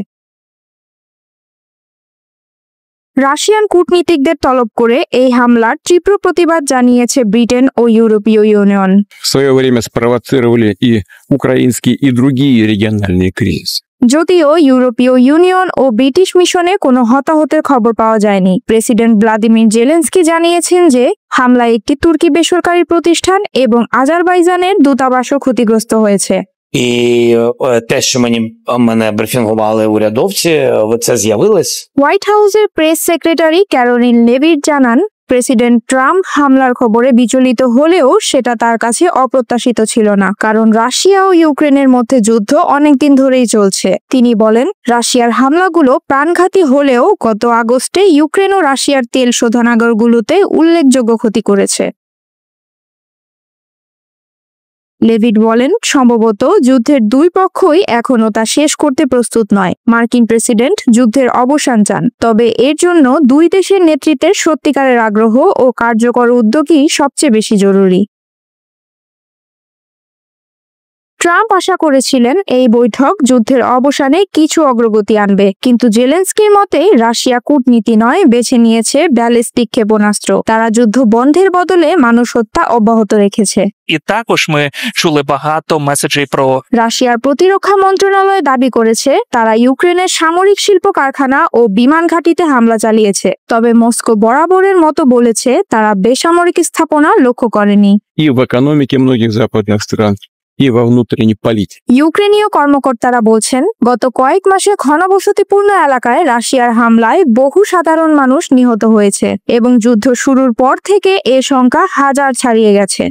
রাশিয়ান কূটনীতিকদের তলব করে এই হামলার তীব্র প্রতিবাদ জানিয়েছে ব্রিটেন ও ইউরোপীয় ইউনিয়ন।
В свое время спровоцировали и украинские, и другие региональные кризисы.
যদিও ইউরোপীয় ইউনিয়ন ও ব্রিটিশ মিশনে কোনো হতাহতের খবর পাওয়া যায়নি। প্রেসিডেন্ট ভ্লাদিমির জেলেনস্কি জানিয়েছেন যে হামলায় একটি তুর্কি বেসরকারি প্রতিষ্ঠান এবং আজারবাইজানের দূতাবাসও ক্ষতিগ্রস্ত হয়েছে।
І те, що мене брифінгували урядовці, це з'явилось.
হোয়াইট হাউসের প্রেস সেক্রেটারি ক্যারোলিন লেভিট জানান, প্রেসিডেন্ট ট্রাম্প হামলার খবরে বিচলিত হলেও সেটা তার কাছে অপ্রত্যাশিত ছিল না, কারণ রাশিয়া ও ইউক্রেনের মধ্যে যুদ্ধ অনেকদিন ধরেই চলছে। তিনি বলেন, রাশিয়ার হামলাগুলো প্রাণঘাতী হলেও গত আগস্টে ইউক্রেন ও রাশিয়ার তেল শোধনাগারগুলোতে উল্লেখযোগ্য ক্ষতি করেছে। লেভিট বলেন, সম্ভবত যুদ্ধের দুই পক্ষই এখনও তা শেষ করতে প্রস্তুত নয়। মার্কিন প্রেসিডেন্ট যুদ্ধের অবসান চান, তবে এর জন্য দুই দেশের নেতৃত্বের সত্যিকারের আগ্রহ ও কার্যকর উদ্যোগই সবচেয়ে বেশি জরুরি। ট্রাম্প আশা করেছিলেন এই বৈঠক যুদ্ধের অবসানে কিছু অগ্রগতি আনবে, কিন্তু জেলেনস্কির মতে রাশিয়া কূটনীতি নয়, বেছে নিয়েছে ব্যালিস্টিক ক্ষেপণাস্ত্র। তারা যুদ্ধ বন্ধের বদলে মানুষ হত্যা অব্যাহত রেখেছে।
І також ми чули багато меседжей про
রাশিয়ার প্রতিরক্ষা মন্ত্রণালয় দাবি করেছে তারা ইউক্রেনের সামরিক শিল্প কারখানা ও বিমান ঘাঁটিতে হামলা চালিয়েছে, তবে মস্কো বরাবরের মতো বলেছে তারা বেসামরিক স্থাপনা লক্ষ্য করেনি।
И в экономике многих западных стран, и во внутренней политике.
ইউক্রেনীয় কর্মকর্তারা বলছেন, গত কয়েক মাসে ঘনবসতিপূর্ণ এলাকায় রাশিয়ার হামলায় বহু সাধারণ মানুষ নিহত হয়েছে এবং যুদ্ধ শুরুর পর থেকে এ সংখ্যা হাজার ছাড়িয়ে গেছে।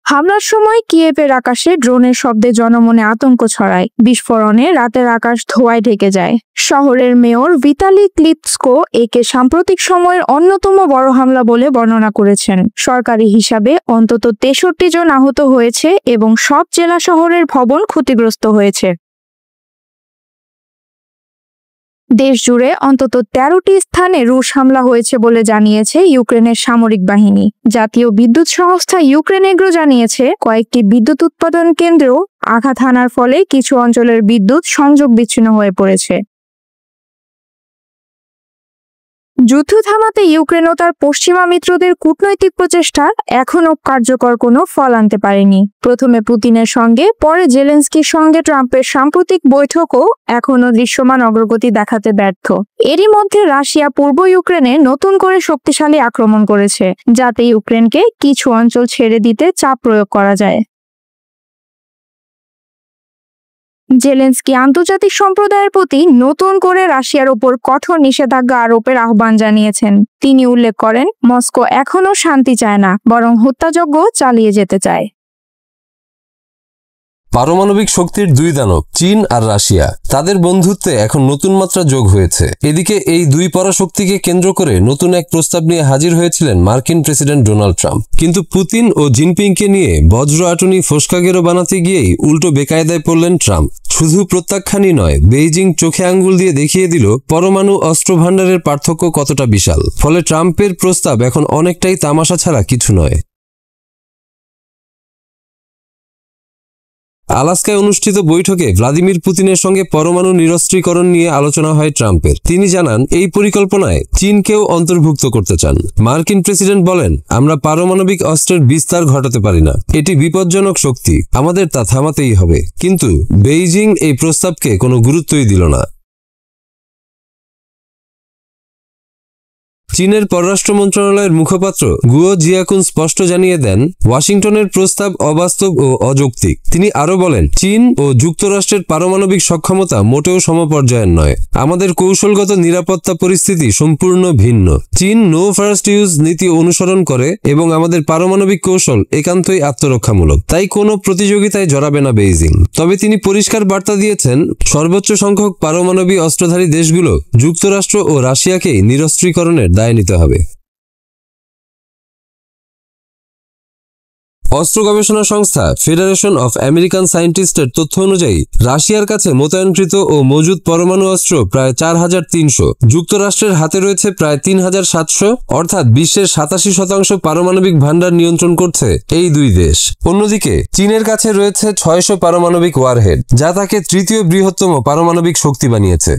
হামলার সময় কিয়েভের আকাশে ড্রোনের শব্দে জনমনে আতঙ্ক ছড়ায়। বিস্ফোরণে রাতের আকাশ ধোঁয়ায় ঢেকে যায়। শহরের মেয়র ভিতালি ক্লিপস্কো একে সাম্প্রতিক সময়ের অন্যতম বড় হামলা বলে বর্ণনা করেছেন। সরকারি হিসাবে অন্তত 63 জন আহত হয়েছে এবং সব জেলা শহরের ভবন ক্ষতিগ্রস্ত হয়েছে। দেশ জুড়ে অন্তত 13টি স্থানে রুশ হামলা হয়েছে বলে জানিয়েছে ইউক্রেনের সামরিক বাহিনী। জাতীয় বিদ্যুৎ সংস্থা ইউক্রেনেগ্রো জানিয়েছে কয়েকটি বিদ্যুৎ উৎপাদন কেন্দ্রেও আঘাত হানার ফলে কিছু অঞ্চলের বিদ্যুৎ সংযোগ বিচ্ছিন্ন হয়ে পড়েছে। যুদ্ধ থামাতে ইউক্রেন ও তার পশ্চিমা মিত্রদের কূটনৈতিক প্রচেষ্টা এখনও কার্যকর কোনো ফল আনতে পারেনি। প্রথমে পুতিনের সঙ্গে, পরে জেলেনস্কির সঙ্গে ট্রাম্পের সাম্প্রতিক বৈঠকও এখনও দৃশ্যমান অগ্রগতি দেখাতে ব্যর্থ। এরই মধ্যে রাশিয়া পূর্ব ইউক্রেনে নতুন করে শক্তিশালী আক্রমণ করেছে, যাতে ইউক্রেনকে কিছু অঞ্চল ছেড়ে দিতে চাপ প্রয়োগ করা যায়। জেলেনস্কি আন্তর্জাতিক সম্প্রদায়ের প্রতি নতুন করে রাশিয়ার উপর কঠোর নিষেধাজ্ঞা আরোপের আহ্বান জানিয়েছেন। তিনি উল্লেখ করেন, মস্কো এখনও শান্তি চায় না, বরং হত্যাযজ্ঞ চালিয়ে যেতে চায়।
পারমাণবিক শক্তির দুই দানব চীন আর রাশিয়া, তাদের বন্ধুত্বে এখন নতুন মাত্রা যোগ হয়েছে। এদিকে এই দুই পরাশক্তিকে কেন্দ্র করে নতুন এক প্রস্তাব নিয়ে হাজির হয়েছিলেন মার্কিন প্রেসিডেন্ট ডোনাল্ড ট্রাম্প। কিন্তু পুতিন ও জিনপিংকে নিয়ে বজ্র আটুনি ফোসকাগেরো বানাতে গিয়েই উল্টো বেকায়দায় পড়লেন ট্রাম্প। শুধু প্রত্যাখ্যানই নয়, বেইজিং চোখে আঙ্গুল দিয়ে দেখিয়ে দিল পরমাণু অস্ত্র ভাণ্ডারের পার্থক্য কতটা বিশাল। ফলে ট্রাম্পের প্রস্তাব এখন অনেকটাই তামাশা ছাড়া কিছু নয়। আলাস্কায় অনুষ্ঠিত বৈঠকে ভ্লাদিমির পুতিনের সঙ্গে পরমাণু নিরস্ত্রীকরণ নিয়ে আলোচনা হয় ট্রাম্পের। তিনি জানান, এই পরিকল্পনায় চীনকেও অন্তর্ভুক্ত করতে চান। মার্কিন প্রেসিডেন্ট বলেন, আমরা পারমাণবিক অস্ত্রের বিস্তার ঘটাতে পারি না, এটি বিপজ্জনক শক্তি, আমাদের তা থামাতেই হবে। কিন্তু বেইজিং এই প্রস্তাবকে কোনো গুরুত্বই দিল না। চীনের পররাষ্ট্র মন্ত্রণালয়ের মুখপাত্র গুয়ো জিয়াকুন স্পষ্ট জানিয়ে দেন, ওয়াশিংটনের প্রস্তাব অবাস্তব ও অযৌক্তিক। তিনি আরও বলেন, চীন ও যুক্তরাষ্ট্রের পারমাণবিক সক্ষমতা মোটেও সমপর্যায়ের নয়। আমাদের কৌশলগত নিরাপত্তা পরিস্থিতি সম্পূর্ণ ভিন্ন। চীন নো ফার্স্ট ইউজ নীতি অনুসরণ করে এবং আমাদের পারমাণবিক কৌশল একান্তই আত্মরক্ষামূলক। তাই কোনো প্রতিযোগিতায় জড়াবে না বেইজিং। তবে তিনি পরিষ্কার বার্তা দিয়েছেন, সর্বোচ্চ সংখ্যক পারমাণবিক অস্ত্রধারী দেশগুলো যুক্তরাষ্ট্র ও রাশিয়াকেই নিরস্ত্রীকরণের দায় নিতে হবে। অস্ত্র গবেষণা সংস্থা ফেডারেশন অফ আমেরিকান সায়েন্টিস্টের তথ্য অনুযায়ী রাশিয়ার কাছে মোতায়েনকৃত ও মজুদ পরমাণু অস্ত্র প্রায় 4300, যুক্তরাষ্ট্রের হাতে রয়েছে প্রায় 3700, অর্থাৎ বিশ্বের 87% পারমাণবিক ভান্ডার নিয়ন্ত্রণ করছে এই দুই দেশ। অন্যদিকে চীনের কাছে রয়েছে 600 পারমাণবিক ওয়ারহেড, যা তাকে তৃতীয় বৃহত্তম পারমাণবিক শক্তি বানিয়েছে।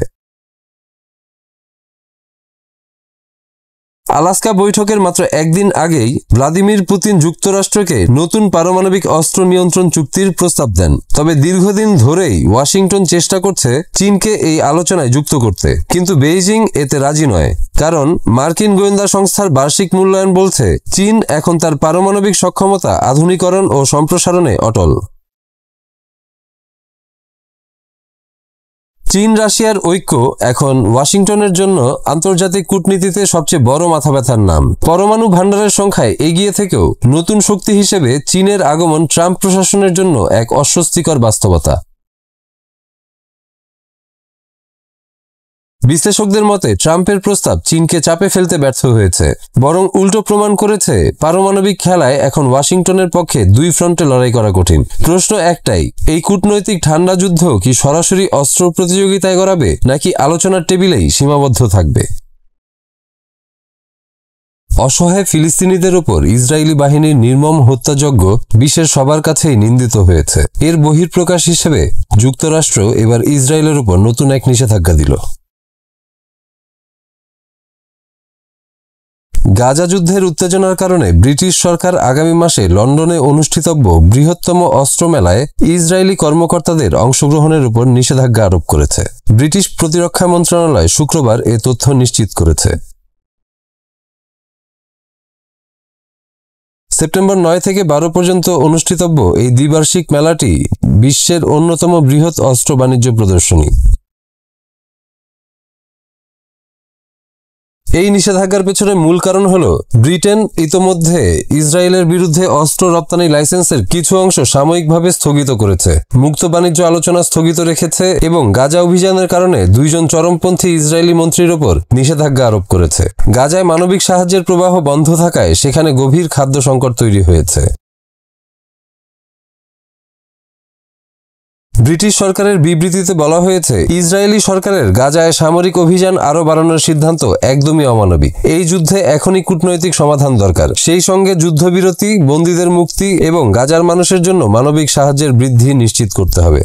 আলাস্কা বৈঠকের মাত্র একদিন আগেই ভ্লাদিমির পুতিন যুক্তরাষ্ট্রকে নতুন পারমাণবিক অস্ত্র নিয়ন্ত্রণ চুক্তির প্রস্তাব দেন। তবে দীর্ঘদিন ধরেই ওয়াশিংটন চেষ্টা করছে চীনকে এই আলোচনায় যুক্ত করতে, কিন্তু বেইজিং এতে রাজি নয়। কারণ মার্কিন গোয়েন্দা সংস্থার বার্ষিক মূল্যায়ন বলছে চীন এখন তার পারমাণবিক সক্ষমতা আধুনিকরণ ও সম্প্রসারণে অটল। চীন রাশিয়ার ঐক্য এখন ওয়াশিংটনের জন্য আন্তর্জাতিক কূটনীতিতে সবচেয়ে বড় মাথাব্যথার নাম। পরমাণু ভান্ডারের সংখ্যায় এগিয়ে থেকেও নতুন শক্তি হিসেবে চীনের আগমন ট্রাম্প প্রশাসনের জন্য এক অস্বস্তিকর বাস্তবতা। বিশ্লেষকদের মতে ট্রাম্পের প্রস্তাব চীনকে চাপে ফেলতে ব্যর্থ হয়েছে, বরং উল্টো প্রমাণ করেছে পারমাণবিক খেলায় এখন ওয়াশিংটনের পক্ষে দুই ফ্রন্টে লড়াই করা কঠিন। প্রশ্ন একটাই, এই কূটনৈতিক ঠান্ডা যুদ্ধ কি সরাসরি অস্ত্র প্রতিযোগিতায় গড়াবে, নাকি আলোচনার টেবিলেই সীমাবদ্ধ থাকবে? অসহায় ফিলিস্তিনিদের ওপর ইসরায়েলি বাহিনীর নির্মম হত্যাযজ্ঞ বিশ্বের সবার কাছেই নিন্দিত হয়েছে। এর বহিঃপ্রকাশ হিসেবে যুক্তরাষ্ট্র এবার ইসরায়েলের উপর নতুন এক নিষেধাজ্ঞা দিল। গাজা যুদ্ধের উত্তেজনার কারণে ব্রিটিশ সরকার আগামী মাসে লন্ডনে অনুষ্ঠিতব্য বৃহত্তম অস্ত্র মেলায় ইসরায়েলি কর্মকর্তাদের অংশগ্রহণের উপর নিষেধাজ্ঞা আরোপ করেছে। ব্রিটিশ প্রতিরক্ষা মন্ত্রণালয় শুক্রবার এ তথ্য নিশ্চিত করেছে। সেপ্টেম্বর 9 থেকে 12 পর্যন্ত অনুষ্ঠিতব্য এই দ্বিবার্ষিক মেলাটি বিশ্বের অন্যতম বৃহৎ অস্ত্র বাণিজ্য প্রদর্শনী। এই নিষেধাজ্ঞার পেছনে মূল কারণ হল ব্রিটেন ইতোমধ্যে ইসরায়েলের বিরুদ্ধে অস্ত্র রপ্তানি লাইসেন্সের কিছু অংশ সাময়িকভাবে স্থগিত করেছে, মুক্ত বাণিজ্য আলোচনা স্থগিত রেখেছে এবং গাজা অভিযানের কারণে দুইজন চরমপন্থী ইসরায়েলি মন্ত্রীর ওপর নিষেধাজ্ঞা আরোপ করেছে। গাজায় মানবিক সাহায্যের প্রবাহ বন্ধ থাকায় সেখানে গভীর খাদ্য সংকট তৈরি হয়েছে। ব্রিটিশ সরকারের বিবৃতিতে বলা হয়েছে, ইসরায়েলি সরকারের গাজায় সামরিক অভিযান আরও বাড়ানোর সিদ্ধান্ত একদমই অমানবিক। এই যুদ্ধে এখনই কূটনৈতিক সমাধান দরকার, সেই সঙ্গে যুদ্ধবিরতি, বন্দীদের মুক্তি এবং গাজার মানুষের জন্য মানবিক সাহায্যের বৃদ্ধি নিশ্চিত করতে হবে।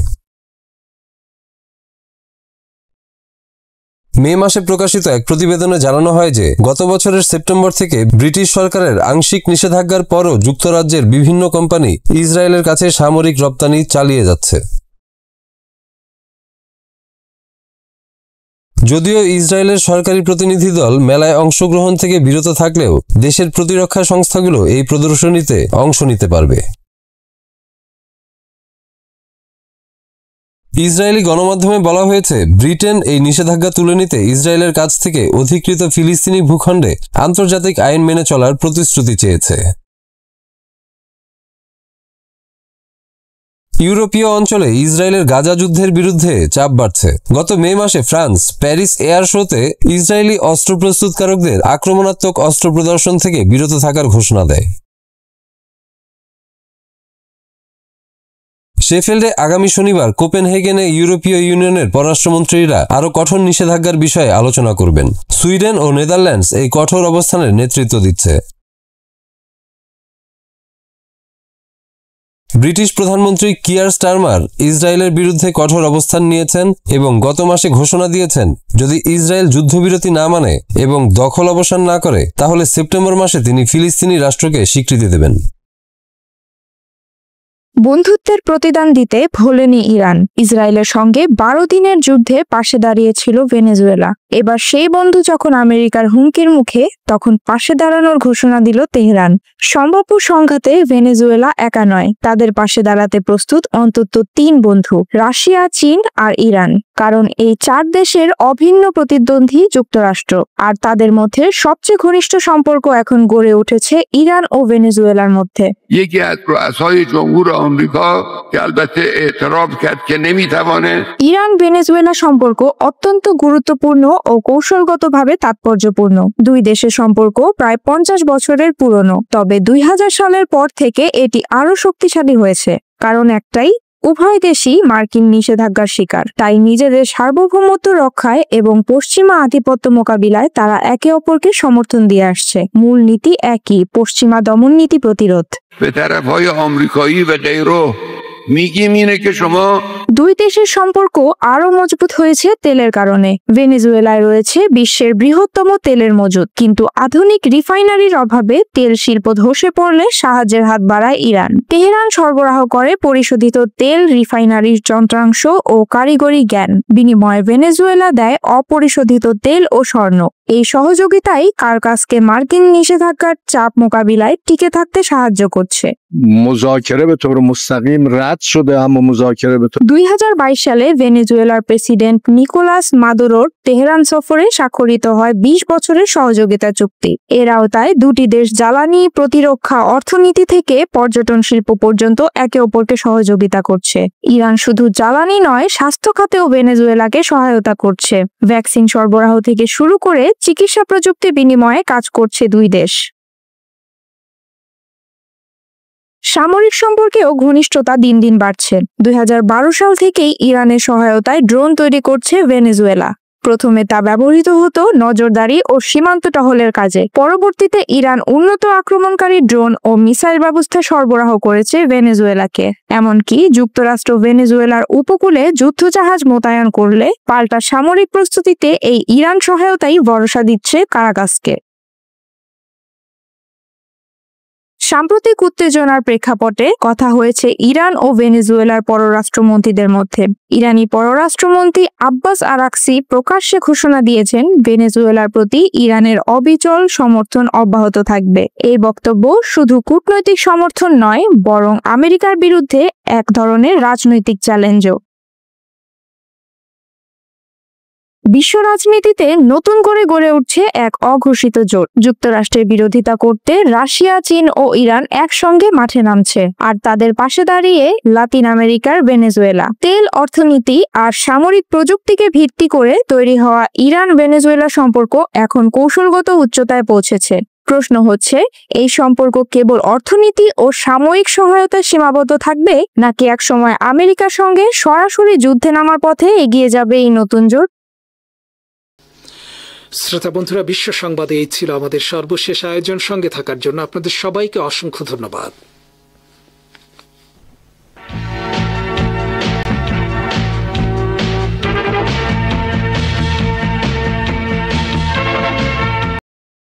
মে মাসে প্রকাশিত এক প্রতিবেদনে জানানো হয় যে গত বছরের সেপ্টেম্বর থেকে ব্রিটিশ সরকারের আংশিক নিষেধাজ্ঞার পরও যুক্তরাজ্যের বিভিন্ন কোম্পানি ইসরায়েলের কাছে সামরিক রপ্তানি চালিয়ে যাচ্ছে। যদিও ইসরায়েলের সরকারি প্রতিনিধি দল মেলায় অংশগ্রহণ থেকে বিরত থাকলেও দেশের প্রতিরক্ষা সংস্থাগুলো এই প্রদর্শনীতে অংশ নিতে পারবে। ইসরায়েলি গণমাধ্যমে বলা হয়েছে, ব্রিটেন এই নিষেধাজ্ঞা তুলে নিতে ইসরায়েলের কাছ থেকে অধিকৃত ফিলিস্তিনি ভূখণ্ডে আন্তর্জাতিক আইন মেনে চলার প্রতিশ্রুতি চেয়েছে। ইউরোপীয় অঞ্চলে ইসরায়েলের গাজা যুদ্ধের বিরুদ্ধে চাপ বাড়ছে। গত মে মাসে ফ্রান্স প্যারিস এয়ার শোতে ইসরায়েলি অস্ত্র প্রস্তুতকারকদের আক্রমণাত্মক অস্ত্র প্রদর্শন থেকে বিরত থাকার ঘোষণা দেয়। শেফিল্ডে আগামী শনিবার কোপেনহেগেনে ইউরোপীয় ইউনিয়নের পররাষ্ট্রমন্ত্রীরা আরও কঠোর নিষেধাজ্ঞার বিষয়ে আলোচনা করবেন। সুইডেন ও নেদারল্যান্ডস এই কঠোর অবস্থানের নেতৃত্ব দিচ্ছে। ব্রিটিশ প্রধানমন্ত্রী কিয়ার স্টারমার ইসরায়েলের বিরুদ্ধে কঠোর অবস্থান নিয়েছেন এবং গত মাসে ঘোষণা দিয়েছেন, যদি ইসরায়েল যুদ্ধবিরতি না মানে এবং দখল অবসান না করে তাহলে সেপ্টেম্বর মাসে তিনি ফিলিস্তিনি রাষ্ট্রকে স্বীকৃতি দেবেন।
বন্ধুত্বের প্রতিদান দিতে ভোলেনি ইরান। ইসরায়েলের সঙ্গে 12 দিনের যুদ্ধে পাশে দাঁড়িয়েছিল ভেনেজুয়েলা। এবার সেই বন্ধু যখন আমেরিকার হুমকির মুখে, তখন পাশে দাঁড়ানোর ঘোষণা দিল তেহরান। সম্ভাব্য সংঘাতে ভেনেজুয়েলা একা নয়, তাদের পাশে দাঁড়াতে প্রস্তুত অন্তত 3 বন্ধু, রাশিয়া, চীন আর ইরান। কারণ এই 4 দেশের অভিন্ন প্রতিদ্বন্দ্বী যুক্তরাষ্ট্র, আর তাদের মধ্যে সবচেয়ে ঘনিষ্ঠ সম্পর্ক এখন গড়ে উঠেছে ইরান ও ভেনেজুয়েলার মধ্যে। ইরান ভেনেজুয়েলা সম্পর্ক অত্যন্ত গুরুত্বপূর্ণ ও কৌশলগতভাবে তাৎপর্যপূর্ণ। দুই দেশের সম্পর্ক প্রায় 50 বছরের পুরনো, তবে 2000 সালের পর থেকে এটি আরো শক্তিশালী হয়েছে। কারণ একটাই, উভয় দেশই মার্কিন নিষেধাজ্ঞার শিকার। তাই নিজেদের সার্বভৌমত্ব রক্ষায় এবং পশ্চিমা আধিপত্য মোকাবিলায় তারা একে অপরকে সমর্থন দিয়ে আসছে। মূল নীতি একই, পশ্চিমা দমন নীতি প্রতিরোধ। দুই দেশের সম্পর্ক আরো মজবুত হয়েছে তেলের কারণে। ভেনেজুয়েলায় রয়েছে বিশ্বের বৃহত্তম তেলের মজুদ, কিন্তু আধুনিক রিফাইনারির অভাবে তেল শিল্প ধসে পড়লে সাহায্যের হাত বাড়ায় ইরান। তেহরান সরবরাহ করে পরিশোধিত তেল, রিফাইনারির যন্ত্রাংশ ও কারিগরি জ্ঞান। বিনিময়ে ভেনেজুয়েলা দেয় অপরিশোধিত তেল ও স্বর্ণ। এই সহযোগিতাই কারকাসকে মার্কিন নিষেধাজ্ঞার চাপ মোকাবিলায় টিকে থাকতে সাহায্য করছে। 2022 সালে ভেনেজুয়েলার প্রেসিডেন্ট নিকোলাস মাদুরোর তেহরান সফরে স্বাক্ষরিত হয় 20 বছরের সহযোগিতা চুক্তি। এর আওতায় দুটি দেশ জ্বালানি, প্রতিরক্ষা, অর্থনীতি থেকে পর্যটন শিল্প পর্যন্ত একে অপরকে সহযোগিতা করছে। ইরান শুধু জ্বালানি নয়, স্বাস্থ্য খাতেও ভেনেজুয়েলাকে সহায়তা করছে। ভ্যাকসিন সরবরাহ থেকে শুরু করে চিকিৎসা প্রযুক্তি বিনিময়ে কাজ করছে দুই দেশ। সামরিক সম্পর্কেও ঘনিষ্ঠতা দিন দিন বাড়ছে। 2012 সাল থেকেই ইরানের সহায়তায় ড্রোন তৈরি করছে ভেনেজুয়েলা। প্রথমে তা ব্যবহৃত হতো নজরদারি ও সীমান্ত টহলের কাজে। পরবর্তীতে ইরান উন্নত আক্রমণকারী ড্রোন ও মিসাইল ব্যবস্থা সরবরাহ করেছে ভেনেজুয়েলাকে। এমনকি যুক্তরাষ্ট্র ভেনেজুয়েলার উপকূলে যুদ্ধজাহাজ মোতায়েন করলে পাল্টা সামরিক প্রস্তুতিতে এই ইরান সহায়তাই ভরসা দিচ্ছে কারাকাসকে। সাম্প্রতিক উত্তেজনার প্রেক্ষাপটে কথা হয়েছে ইরান ও ভেনেজুয়েলার পররাষ্ট্রমন্ত্রীদের মধ্যে। ইরানি পররাষ্ট্রমন্ত্রী আব্বাস আরাকসি প্রকাশ্যে ঘোষণা দিয়েছেন ভেনেজুয়েলার প্রতি ইরানের অবিচল সমর্থন অব্যাহত থাকবে। এই বক্তব্য শুধু কূটনৈতিক সমর্থন নয়, বরং আমেরিকার বিরুদ্ধে এক ধরনের রাজনৈতিক চ্যালেঞ্জও। বিশ্ব রাজনীতিতে নতুন করে গড়ে উঠছে এক অঘোষিত জোট। যুক্তরাষ্ট্রের বিরোধিতা করতে রাশিয়া, চীন ও ইরান একসঙ্গে মাঠে নামছে, আর তাদের পাশে দাঁড়িয়ে লাতিন আমেরিকার ভেনেজুয়েলা। তেল, অর্থনীতি আর সামরিক প্রযুক্তিকে ভিত্তি করে তৈরি হওয়া ইরান ভেনেজুয়েলা সম্পর্ক এখন কৌশলগত উচ্চতায় পৌঁছেছে। প্রশ্ন হচ্ছে, এই সম্পর্ক কেবল অর্থনীতি ও সাময়িক সহায়তায় সীমাবদ্ধ থাকবে, নাকি একসময় আমেরিকার সঙ্গে সরাসরি যুদ্ধে নামার পথে এগিয়ে যাবে এই নতুন জোট?
শ্রোতা বন্ধুরা, বিশ্ব সংবাদে এই ছিল আমাদের সর্বশেষ আয়োজন। সঙ্গে থাকার জন্য আপনাদের সবাইকে অসংখ্য ধন্যবাদ।